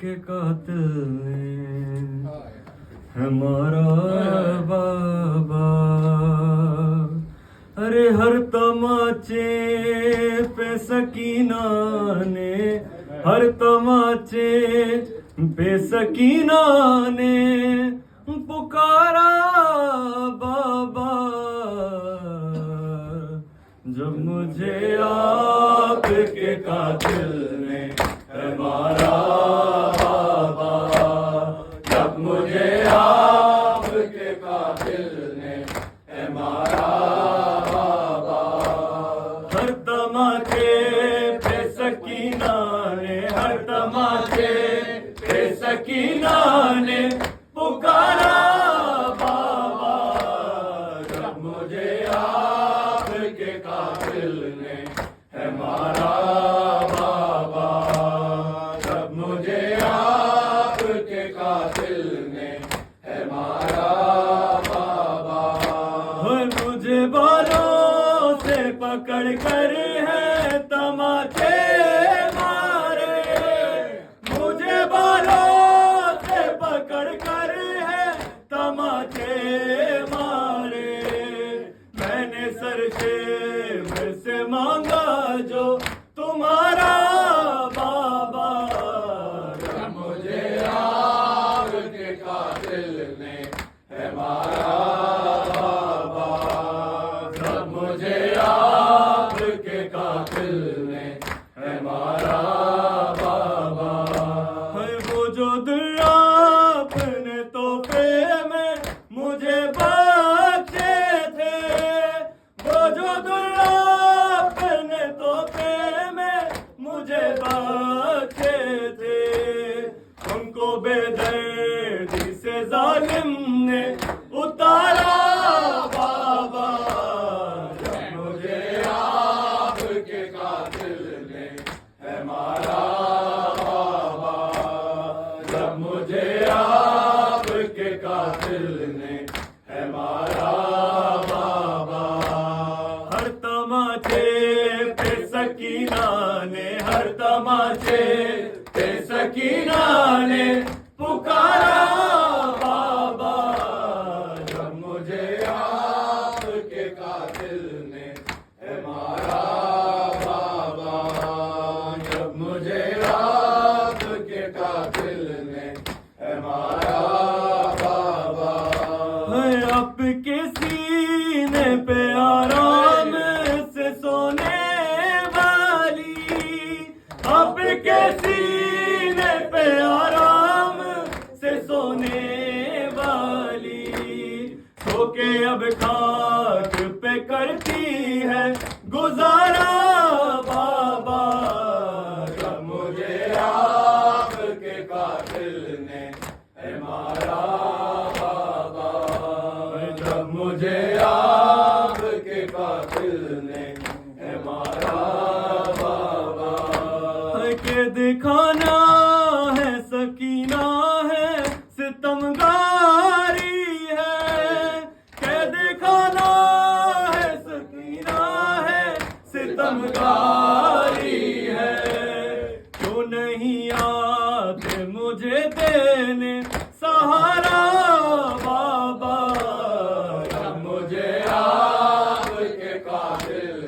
के कातिल ने हमारा बाबा। अरे हर तमाचे पे सकीना ने, हर तमाचे पे सकीना ने पुकारा बाबा। जब मुझे आपके कातिल ने हमारा बाबा, जब मुझे आपके कातिल ने हमारा बाबा। हर तमाचे पे सकीना ने, हर तमाचे पे सकीना ने पुकारा बाबा। जब मुझे आपके कातिल ने हमारा बाबा, जब मुझे आपके कातिल ने हमारा बाबा। मुझे बालों से पकड़ कर है तमाचे मारे, मुझे बालों से पकड़ कर है तमाचे मारे। मैंने सर से मांगा जो तुम्हारा बाबा। जब मुझे आपके कातिल ने हमारा बाबा, जब मुझे आपके कातिल ने हमारा बाबा। वो जो दुआ अपने तोहफे में मुझे बख्शे थे, वो जो दुआ अपने तोहफे में मुझे बख्शे थे, उनको बेदर्दी से जालिम ने उतारा बाबा। जब मुझे आपके कातिल ने हमारा बाबा, जब मुझे आपके कातिल ने हमारा बाबा। हर तमाचे पे सकीना ने, हर तमाचे पे सकीना ने पुकारा बाबा। जब मुझे आपके कातिल ने हमारा बाबा, जब मुझे आपके कातिल ने हमारा बाबा। आपके सीने पे आराम से सोने वाली, आपके सीने पे आराम से सोने वाली, सो के अब खाक पे करती है गुजारा बाबा। जब मुझे आपके कातिल ने हमारा बाबा, जब मुझे आपके कातिल ने हमारा बाबा। के दिखाना है सकीना है सितमगारी है, के दिखाना है सकीना है सितमगारी है। क्यों नहीं आते मुझे देने सहारा बाबा। जब मुझे आपके कातिल